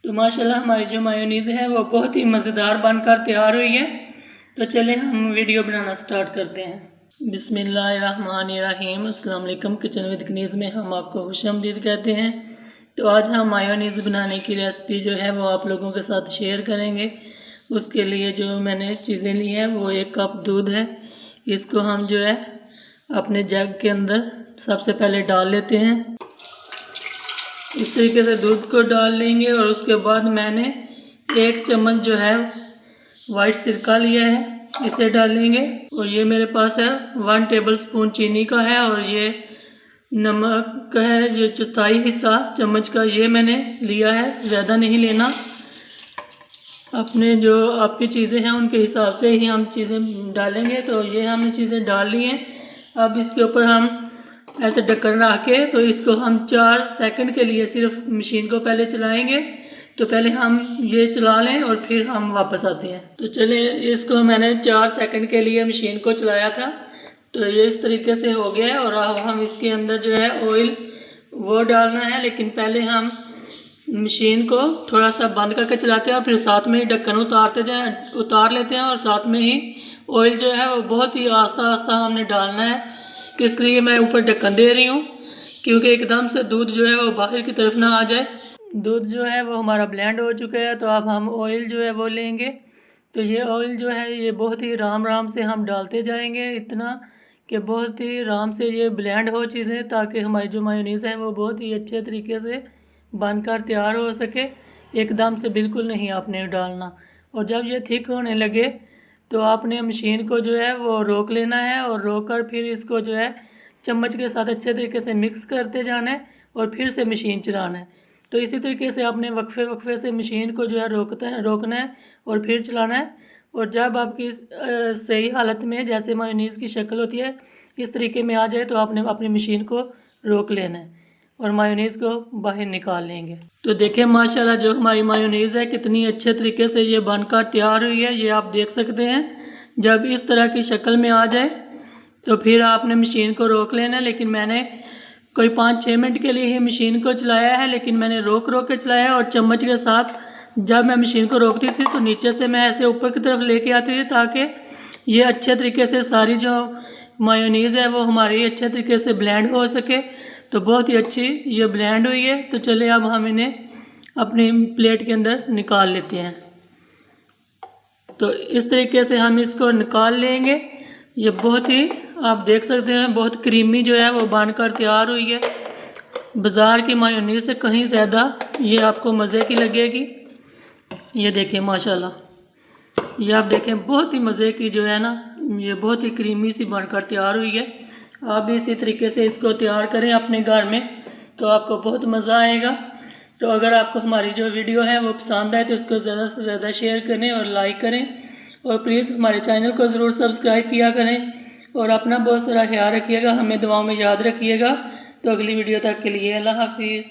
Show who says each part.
Speaker 1: तो माशाल्लाह हमारी जो मायोनीज़ है वो बहुत ही मज़ेदार बनकर तैयार हुई है। तो चलें हम वीडियो बनाना स्टार्ट करते हैं। बिस्मिल्लाहिर्रहमानिर्रहीम। अस्सलाम वालेकुम। किचन विद कनीज़ में हम आपको खुशामदीद कहते हैं। तो आज हम मायोनीज़ बनाने की रेसिपी जो है वो आप लोगों के साथ शेयर करेंगे। उसके लिए जो मैंने चीज़ें ली हैं वो 1 कप दूध है। इसको हम जो है अपने जग के अंदर सबसे पहले डाल लेते हैं। इस तरीके से दूध को डाल लेंगे और उसके बाद मैंने 1 चम्मच जो है वाइट सिरका लिया है, इसे डालेंगे। और ये मेरे पास है 1 टेबलस्पून चीनी का है और ये नमक का है जो 1/4 हिस्सा चम्मच का ये मैंने लिया है, ज़्यादा नहीं लेना। अपने जो आपकी चीज़ें हैं उनके हिसाब से ही हम चीज़ें डालेंगे। तो ये हमने चीज़ें डाल ली हैं। अब इसके ऊपर हम ऐसे ढक्कन रख के तो इसको हम 4 सेकंड के लिए सिर्फ मशीन को पहले चलाएंगे। तो पहले हम ये चला लें और फिर हम वापस आते हैं। तो चलिए, इसको मैंने 4 सेकंड के लिए मशीन को चलाया था। तो ये इस तरीके से हो गया है। और अब हम इसके अंदर जो है ऑयल वो डालना है, लेकिन पहले हम मशीन को थोड़ा सा बंद करके चलाते हैं और फिर साथ में ही ढक्कन उतार लेते हैं और साथ में ही ऑयल जो है वो बहुत ही आस्ता आस्ता हमने डालना है। इसलिए मैं ऊपर ढक्कन दे रही हूँ क्योंकि एकदम से दूध जो है वो बाहर की तरफ ना आ जाए। दूध जो है वो हमारा ब्लेंड हो चुका है। तो अब हम ऑयल जो है वो लेंगे। तो ये ऑयल जो है ये बहुत ही राम से हम डालते जाएंगे, इतना कि बहुत ही आराम से ये ब्लेंड हो चीज़ें, ताकि हमारी जो मायोनीज़ है वो बहुत ही अच्छे तरीके से बनकर तैयार हो सके। एकदम से बिल्कुल नहीं आपने डालना। और जब ये थिक होने लगे तो आपने मशीन को जो है वो रोक लेना है और रोक कर फिर इसको जो है चम्मच के साथ अच्छे तरीके से मिक्स करते जाना है और फिर से मशीन चलाना है। तो इसी तरीके से आपने वक्फे से मशीन को जो है रोकना है और फिर चलाना है। और जब आपकी सही हालत में जैसे मायोनीज़ की शक्ल होती है इस तरीके में आ जाए तो आपने अपनी मशीन को रोक लेना है और मायोनीज़ को बाहर निकाल लेंगे। तो देखें माशाल्लाह जो हमारी मायोनीज़ है कितनी अच्छे तरीके से ये बनकर तैयार हुई है, ये आप देख सकते हैं। जब इस तरह की शक्ल में आ जाए तो फिर आपने मशीन को रोक लेना है। लेकिन मैंने कोई 5-6 मिनट के लिए ही मशीन को चलाया है, लेकिन मैंने रोक के चलाया है। और चम्मच के साथ जब मैं मशीन को रोकती थी तो नीचे से मैं ऐसे ऊपर की तरफ लेके आती थी ताकि ये अच्छे तरीके से सारी जो मायोनीज़ है वो हमारी अच्छे तरीके से ब्लेंड हो सके। तो बहुत ही अच्छी ये ब्लेंड हुई है। तो चलिए अब हम इन्हें अपनी प्लेट के अंदर निकाल लेते हैं। तो इस तरीके से हम इसको निकाल लेंगे। ये बहुत ही आप देख सकते हैं बहुत क्रीमी जो है वो बनकर तैयार हुई है। बाज़ार की मायोनीज़ से कहीं ज़्यादा ये आपको मज़े की लगेगी। ये देखें माशाल्लाह, ये आप देखें बहुत ही मज़े की जो है ना, ये बहुत ही क्रीमी सी बनकर तैयार हुई है। आप भी इसी तरीके से इसको तैयार करें अपने घर में तो आपको बहुत मज़ा आएगा। तो अगर आपको हमारी जो वीडियो है वो पसंद आए तो इसको ज़्यादा से ज़्यादा शेयर करें और लाइक करें। और प्लीज़ हमारे चैनल को ज़रूर सब्सक्राइब किया करें और अपना बहुत सारा ख्याल रखिएगा, हमें दुआओं में याद रखिएगा। तो अगली वीडियो तक के लिए अल्लाह हाफिज़।